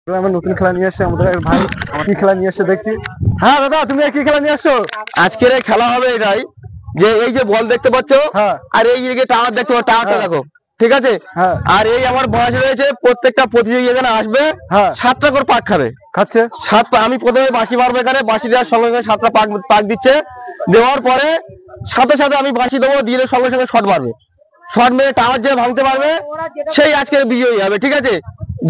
নতুন খেলা নিয়ে আসছে আমাদের ভাই, কি খেলা নিয়ে আসছে দেখছি। হ্যাঁ দাদা, তুমি কি খেলা নিয়ে আসছো? আজকের খেলা হবে এটাই যে এই যে বল দেখতে পাচ্ছ, আর এই যে টাওয়ার দেখতে পাচ্ছ, টাওয়ারটা দেখো, ঠিক আছে? আর এই আমার বয়স রয়েছে, প্রত্যেকটা প্রতিযোগী এখানে আসবে, 7টা করে পাক খাচ্ছে। আমি প্রথমে বাঁশি মারবো, এখানে বাঁশি দেওয়ার সঙ্গে সঙ্গে 7টা পাক দিচ্ছে। দেওয়ার পরে সাথে সাথে আমি বাঁশি দেবো, দিয়ে সঙ্গে সঙ্গে শট মারবে। শট মেরে টাওয়ার যে ভাঙতে পারবে সেই আজকের বিজয়ী হবে, ঠিক আছে?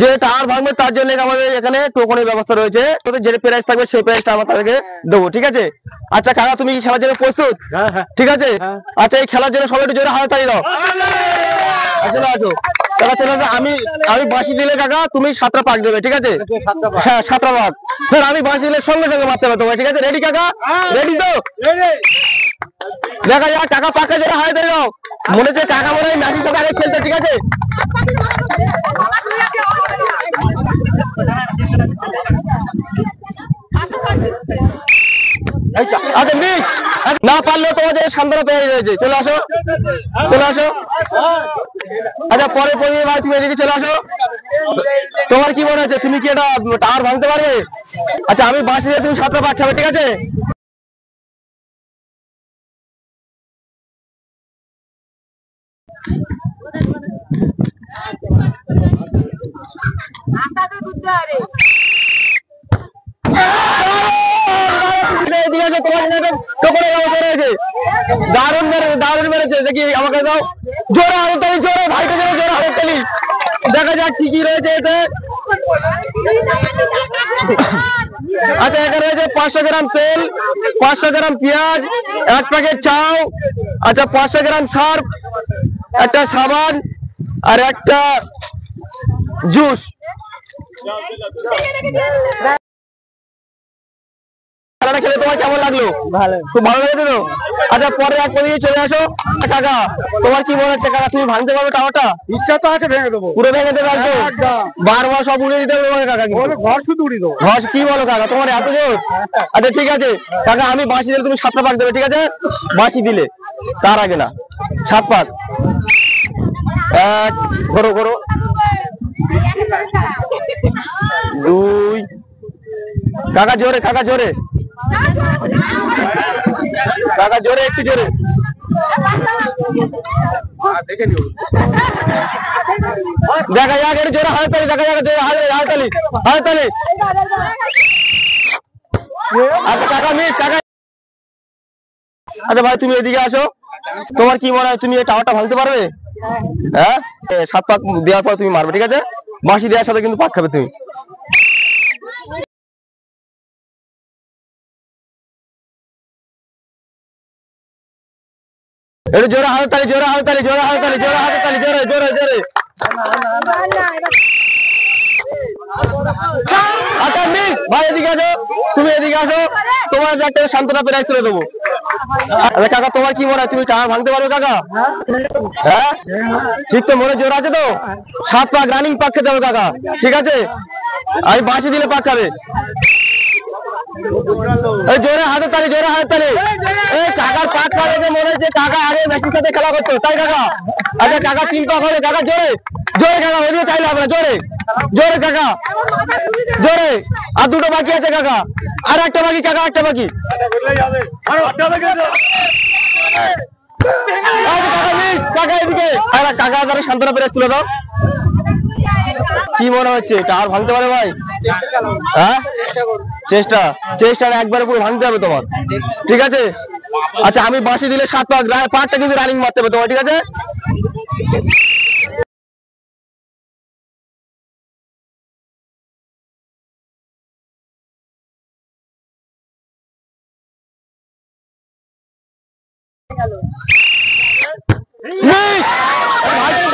যে টাওয়ার ভাঙবে তার জন্য আমাদের এখানে টোকনের ব্যবস্থা রয়েছে, যে প্রাইজ থাকবে সেই প্রাইজটা আমরা তাদেরকে দেবো, ঠিক আছে? আচ্ছা কাকা, তুমি খেলার জন্য প্রস্তুত? ঠিক আছে। আচ্ছা, এই খেলার জন্য সবাই একটু জোরে হাত তালি দাও। চলে আসো কাকা, চলে আসো। আমি বাঁশি দিলে কাকা তুমি 7টা পাক দেবে, ঠিক আছে? হ্যাঁ, 7টা পাক। আমি বাঁশি দিলে সঙ্গে সঙ্গে মারতে হবে তোমায়, ঠিক আছে? রেডি কাকা? রেডি তো? দেখা যাক কাকা, পাকা জোরে হাত তালি দাও। মনে হচ্ছে কাকা মনে হয় ম্যাচের সাথে আগে খেলতে, ঠিক আছে? আচ্ছা মিস না পারলেও তোমাদের সান্ত্বনা পেয়ে রয়েছে, চলে আসো, চলে আসো। আচ্ছা পরে ভাই তুমি এদিকে চলে আসো। তোমার কি মনে হচ্ছে, তুমি কি এটা টাওয়ার ভাঙতে পারবে? আচ্ছা, আমি বাঁশি দিয়ে তুমি 7টা পাক খাবে, ঠিক আছে? দারুণ মেরেছে, দেখি আমাকে দাও জোরে হাততালি, জোরে ভাইকে জোরে হাততালি। দেখা যাক কি কি রয়েছে এতে। আচ্ছা, এখানে রয়েছে 500 গ্রাম তেল, 500 গ্রাম পেঁয়াজ, 1 প্যাকেট চাউ, আচ্ছা 500 গ্রাম সার্ফ, একটা সাবান আর একটা জুস। খেলে তোমার কেমন লাগলো? ভালো, খুব ভালো লেগেছে তো? আচ্ছা পরে এক পর্যায়ে চলে আসো। কাকা তোমার কি মনে হচ্ছে, কাকা তুমি ভাঙতে পারবে টাওয়ারটা? ইচ্ছা তো আছে, ভেঙে দেবো, পুরো ভেঙে দেবে একদম, বারবার সব উড়িয়ে দিতে হবে কাকা? ঘর শুধু উড়িয়ে দেবো। ঘর কি বলো কাকা, তোমার এত জোর? আচ্ছা ঠিক আছে কাকা, আমি বাঁশি দিলে তুমি 7টা পাক দেবে, ঠিক আছে? বাঁশি দিলে তার আগে না, 7 পাক। 1 ঘোরো ঘোরো, 2 কাকা জোরে, কাকা জোরে, কাকা জোরে, একটু জোরে। দেখা যাক একটু জোরে হাততালি, দেখা যাক জোরে হাততালি, হাততালি। আচ্ছা কাকা মিস, কাকা। আচ্ছা ভাই তুমি এদিকে আসো। তোমার কি মনে হয়, তুমি এই টাওয়ারটা ভাঙতে পারবে? হ্যাঁ, 7 পাক দেওয়ার পর তুমি মারবে, ঠিক আছে? বাঁশি দেওয়ার সাথে কিন্তু পাক খাবে তুমি। একটু জোরে হাততালি, জোরে হাততালি, জোরে হাততালি, জোরে হাততালি, জোরে জোরে জোরে। আচ্ছা মিস ভাই এদিকে আসো, তুমি এদিকে আসো, তোমার একটা সান্ত্বনা প্রাইজ তুলে দেবো। আচ্ছা কাকা, তোমার কি মনে হয়, তুমি টাওয়ার ভাঙতে পারবে কাকা? হ্যাঁ ঠিক তো, মনে জোর আছে তো? 7 পাক রানিং পাক খেতে হবে কাকা, ঠিক আছে? আমি বাঁশি দিলে পাক খাবে। জোরে হাতের তালি, জোরে হাতের তালি। এই কাকার পাক খাওয়া মনে হচ্ছে কাকা আগে মেসির সাথে খেলা করতো, তাই কাকা? আচ্ছা কাকা 3 পাক হবে কাকা, জোরে জোরে কাকা, ওইদিকে চাইলে হবে না, জোরে জোরে কাকা, জোরে। আর 2টো বাকি আছে কাকা, আর একটা বাকি কাকা, একটা বাকি। কাকা এদিকে, কাকা তারা সান্ত্বনা প্রাইজ তুলে দাও। কি মনে হচ্ছে, টাওয়ার ভাঙতে পারে ভাই? হ্যাঁ চেষ্টা একবারে পুরো ভাঙতে হবে তোমার, ঠিক আছে? আচ্ছা আমি বাঁশি দিলে 7 পাক, পাকটা কিন্তু রানিং মারতে হবে তোমার, ঠিক আছে?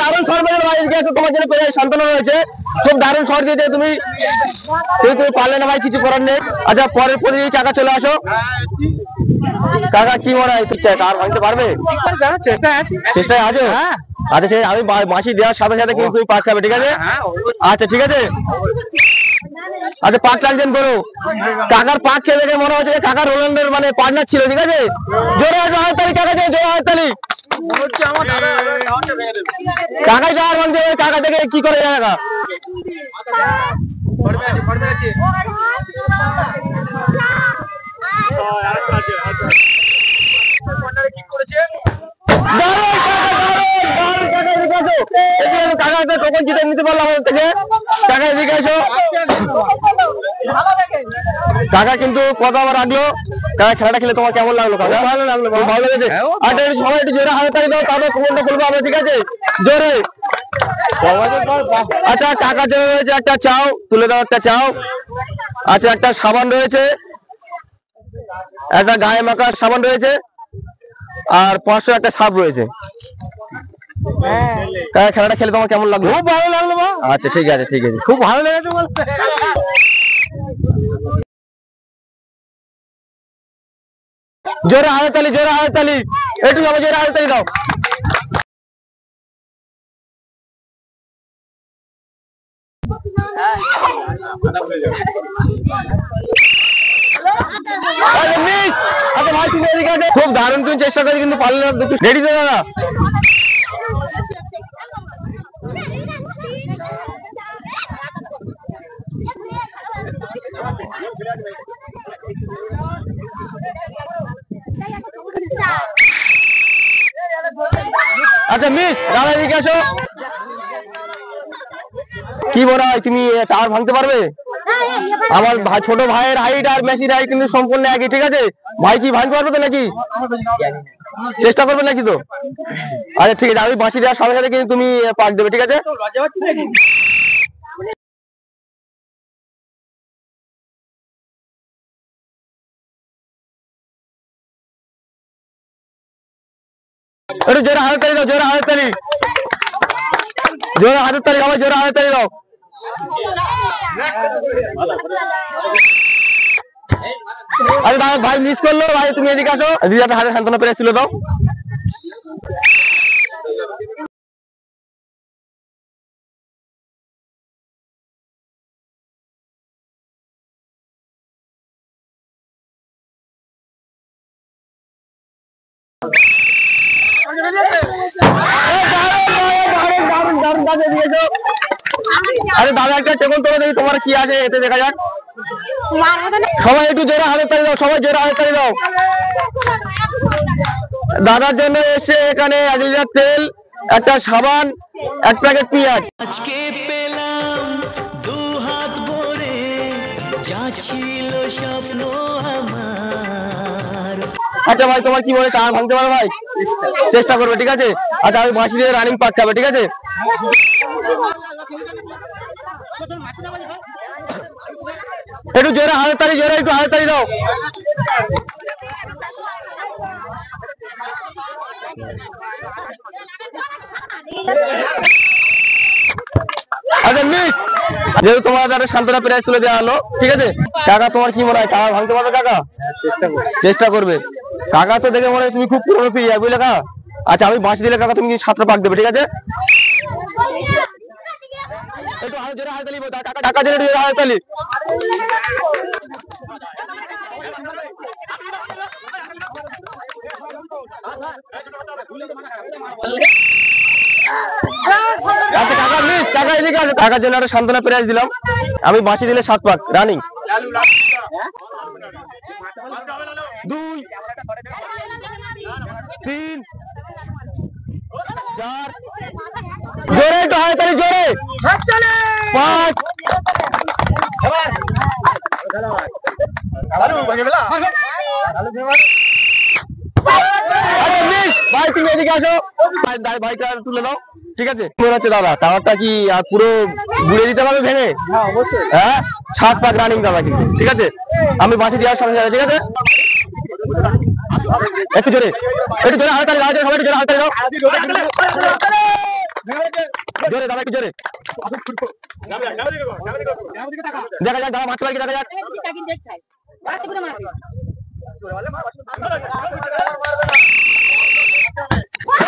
দারুণ শট মেরে ভাই, তোমার জন্য সান্ত্বনা রয়েছে, খুব দারুণ শট দিয়েছে তুমি, তুমি পারলে না ভাই, কিছু করার নেই। আচ্ছা পরের প্রতিযোগী কাকা চলে আসো। কাকা কি মনে হয়, টাওয়ার ভাঙতে পারবে? চেষ্টায় আছো? আচ্ছা আমি বাঁশি দেওয়ার সাথে সাথে কিন্তু তুমি পাক খাবে, ঠিক আছে? আচ্ছা ঠিক আছে। আচ্ছা পাক টানছেন করো, কাকার পাক খেয়ে দেখে মনে হচ্ছে কাকার রোনাল্ডোর মানে পার্টনার ছিল, ঠিক আছে? জোরে হাততালি কাকা, জোরে হাততালি। কাকাই টাওয়ার ভাঙতে, কাকা থেকে কি করে কাকা? কাকা কিন্তু কথা আবার রাখলো। কাকা খেলাটা খেলে তোমার কেমন লাগলো? কাকা ভালো লাগলো, ভালো লেগেছে। আর সবাই একটু জোরে হাতে তালি দাও, তারপর খবরটা বলবো আমরা, ঠিক আছে? জোরে। আচ্ছা কাকা জন্য রয়েছে একটা চাও, তুলে দাও একটা চাও। আচ্ছা একটা সাবান রয়েছে, একটা গায়ে মাখার সাবান রয়েছে, আর 500 একটা সাপ রয়েছে। খেলাটা খেলে তোমার কেমন লাগলো? খুব ভালো লাগলো। আচ্ছা ঠিক আছে, ঠিক আছে, খুব ভালো লেগেছে বলতে। জোরে হাততালি, জোরে হাততালি, একটু সবাই জোরে হাততালি দাও। খুব দারুণ তুমি চেষ্টা করে কিন্তু পারলে না। রেডি তো দাদা? আচ্ছা মিস, দাদা এদিকে আসো। কি মনে হয় তুমি টাওয়ার ভাঙতে পারবে? আমার ছোট ভাইয়ের হাইট আর মেসির হাইট কিন্তু সম্পূর্ণ একই, ঠিক আছে? ভাই কি ভাঙতে পারবে তো নাকি? চেষ্টা করবে নাকি তো? আচ্ছা ঠিক আছে, আমি বাঁশি দেওয়ার সাথে সাথে কিন্তু তুমি পাক দেবে, ঠিক আছে? একটু জোরে হাতের তালি দাও, জোরে হাতের তালি, জোরে হাতের তালি, সবাই জোরে হাতের তালি দাও। আরে দাদা ভাই মিস করলো, ভাই তুমি এদিকে আসো। দিদি একটা হাতে সান্ত্বনা পেরে ছিল দাও। আরে দাদা একটা টেবিল তোলো দেখি তোমার কি আছে এতে, দেখা যাক। সবাই একটু জোরে হাতের তালি দাও, সবাই জোরে হাতের তালি দাও। দাদার জন্য এসে এখানে 1 লিটার তেল, একটা সাবান, 1 প্যাকেট পেঁয়াজ। আজকে পেলাম 2 হাত ভরে, যা ছিল স্বপ্ন আমার। আচ্ছা ভাই তোমার কি মনে হয় টাওয়ার ভাঙতে পারো? ভাই চেষ্টা করবে, ঠিক আছে? আচ্ছা আমি বাঁশি দিয়ে রানিং পাক খাবে, ঠিক আছে? একটু জোরে হাতের তালি, জোরে একটু হাতের তালি দাও। আচ্ছা মিস, যেহেতু তোমার একটা সান্ত্বনা প্রাইজ তুলে দেওয়া হলো, ঠিক আছে? কাকা তোমার কি মনে হয় টাওয়ার ভাঙতে পারবে? কাকা চেষ্টা করবে। কাকা তো দেখে মনে হয় তুমি খুব পুরনো প্লেয়ার, বুঝলে কাকা? আচ্ছা আমি বাঁশি দিলে কাকা তুমি 7টা পাক দেবে, ঠিক আছে? একটু হাতে জোরে হাতে তালি, কাকা জোরে জোরে হাতে তালি। আচ্ছা কাকা মিস, কাকা এদিকে আসো। কাকার জন্য একটা সান্ত্বনা প্রাইজ দিলাম, আমি বাঁশি দিলে 7 পাক রানিং। 2 3 4, জোরে একটু হাতে তালি, জোরে 5। ভাই তুমি এদিকে আসো, ভাইটা তুলে দাও, ঠিক আছে? মনে হচ্ছে দাদা টাওয়ারটা কি আর পুরো ঘুরে দিতে পারবে ভেঙে? হ্যাঁ 7 পাক রানিং দাদা কিন্তু, ঠিক আছে? আমি বাঁশি দেওয়ার সাথে সাথে, ঠিক আছে? একটু জোরে, একটু জোরে হাতে তালি দাও, সবাই একটু জোরে হাতে তালি দাও। জোরে দাদা, একটু জোরে দেখা যাক, দাদা মারতে পারি, দেখা যাক।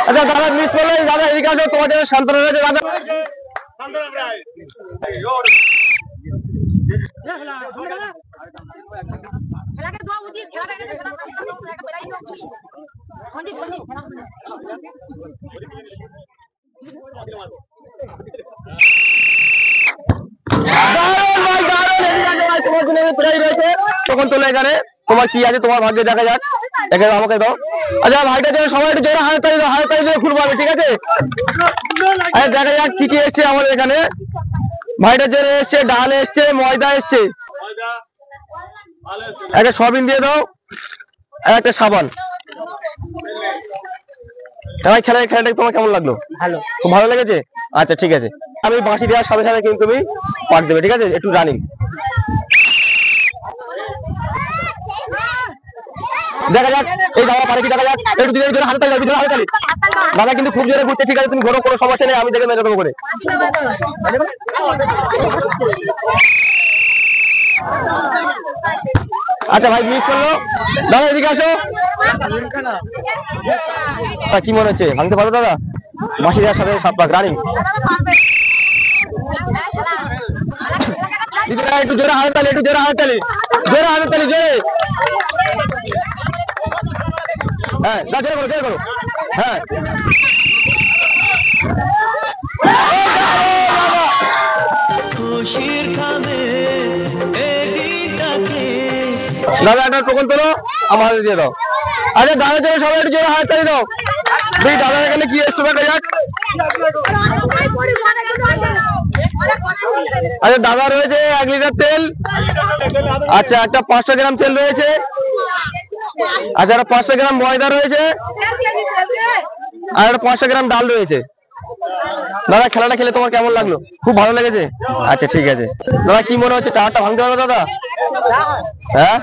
আচ্ছা দাদা মিস করলেন, দাদা এদিকে আসো, তোমার জন্য সান্ত্বনা রয়েছে দাদা। দারুণ ভাই, এখানে প্রায় রয়েছে, তখন তোলো এখানে তোমার কি আছে তোমার ভাগ্যে, দেখা যাক। এখানে আমাকে দাও। আচ্ছা ভাইটা যেন সবাই একটু জোরে হাততালি দাও, হাততালি দিয়ে খুলবো আমি, ঠিক আছে? আচ্ছা দেখা যাক কি কি এসছে আমাদের এখানে। ভাইটার জন্য এসছে ডাল, এসছে ময়দা, এসছে একটা সয়াবিন দিয়ে দাও, আর একটা সাবান। খেলাটা তোমার কেমন লাগলো? ভালো। খুব ভালো লেগেছে? আচ্ছা ঠিক আছে, আমি বাঁশি দেওয়ার সাথে সাথে কিন্তু তুমি পাক দেবে, ঠিক আছে? একটু রানিং দেখা যাক, এই দাদা পারে কি, দেখা যাক। একটু দিনের জন্য হাতে তালি, হাতে তালি। দাদা কিন্তু খুব জোরে ঘুরছে, ঠিক আছে? তুমি ঘোরো, কোনো সমস্যা নেই, আমি দেখে মেরে দেবো করে। আচ্ছা ভাই মিস করলো, দাদা এদিকে আসো। কি মনে হচ্ছে, ভাঙতে পারো দাদা? বাঁশি দেওয়ার সাথে 7 পাক রানিং। একটু জোরে হাতে তালি, একটু জোরে হাতে তালি, জোরে হাতে তালি, জোরে। হ্যাঁ জোরে করো, জোরে করো। হ্যাঁ দাদা একটা টোকন তোলো, আমার হাতে দিয়ে দাও। আচ্ছা দাদার জন্য সবাই একটু জোরে হাত তালি দাও। দেখি দাদার এখানে কি এসছে, দেখা যাক। আচ্ছা দাদা রয়েছে 1 লিটার তেল, আচ্ছা একটা 500 গ্রাম তেল রয়েছে, আচ্ছা একটা 500 গ্রাম ময়দা রয়েছে, আর একটা 500 গ্রাম ডাল রয়েছে। দাদা খেলাটা খেলে তোমার কেমন লাগলো? খুব ভালো লেগেছে? আচ্ছা ঠিক আছে। দাদা কি মনে হচ্ছে, টাওয়ারটা ভাঙতে পারবে দাদা? হ্যাঁ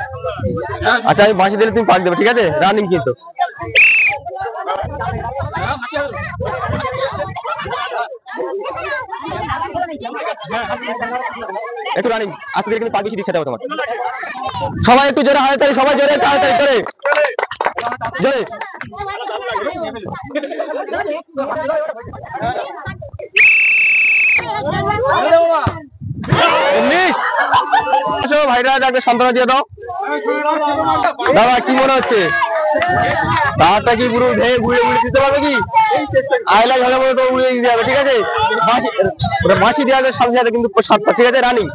আচ্ছা আমি বাঁশি দিলে তুমি পাক দেবে, ঠিক আছে? রানিং কিন্তু। একটু রানিং আজকে থেকে কিন্তু পাক বেশি দিতে হবে তোমার। সবাই একটু জোরে হাতে তালি, সবাই জোরে হাতে তালি করে, জোরে। ভাইরা যাকে সান্ত্বনা দিয়ে দাও। দাদা কি মনে হচ্ছে, তারটা কি পুরো ভেঙে ঘুরে ঘুরে দিতে পারবে কি? আইলা ঝালে মনে তো উড়ে দিতে হবে, ঠিক আছে? বাঁশি দেওয়া সাথে সাথে কিন্তু 7 পাক, ঠিক আছে? রানিং।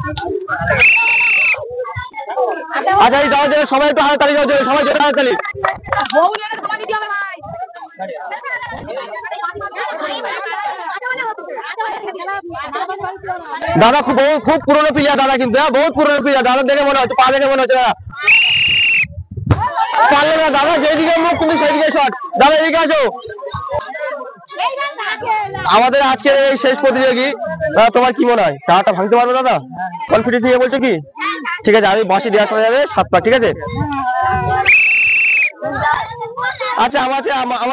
আচ্ছা এই যাওয়ার জন্য সবাই একটু হাতে তালি দাও, সবাই জোরে হাতে তালি। দাদা খুব খুব পুরনো প্লেয়ার দাদা, কিন্তু বহুত পুরনো প্লেয়ার দাদা, দেখে মনে হচ্ছে, পা দেখে মনে হচ্ছে দাদা পারলে না। দাদা যেদিকে মুখ কিন্তু সেদিকে শট। দাদা এদিকে আসো। আমাদের আজকের এই শেষ প্রতিযোগী, দাদা তোমার কি মনে হয়, টাওয়ারটা ভাঙতে পারবে দাদা? কনফিডেন্স নিয়ে বলছো কি? ঠিক আছে আমি বাঁশি দেওয়ার সাথে যাবে 7 পাক, ঠিক আছে? আচ্ছা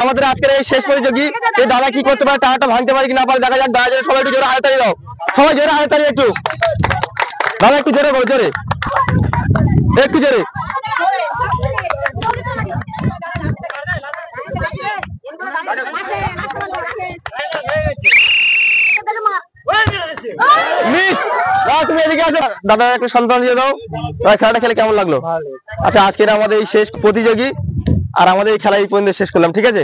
আমাদের আজকের এই শেষ প্রতিযোগী, এই দাদা কি করতে পারে, টাওয়ারটা ভাঙতে পারে কি না পারে, দেখা যাক। দাদা সবাই একটু জোরে হাতে তালি দাও, সবাই জোরে হাতে তালি একটু। দাদা একটু জোরে করো, জোরে একটু জোরে। তুমি এদিকে আসো, দাদা একটা সন্তান দিয়ে দাও। খেলাটা খেলে কেমন লাগলো? আচ্ছা আজকের আমাদের এই শেষ প্রতিযোগী, আর আমাদের এই খেলা এই পর্যন্ত শেষ করলাম, ঠিক আছে?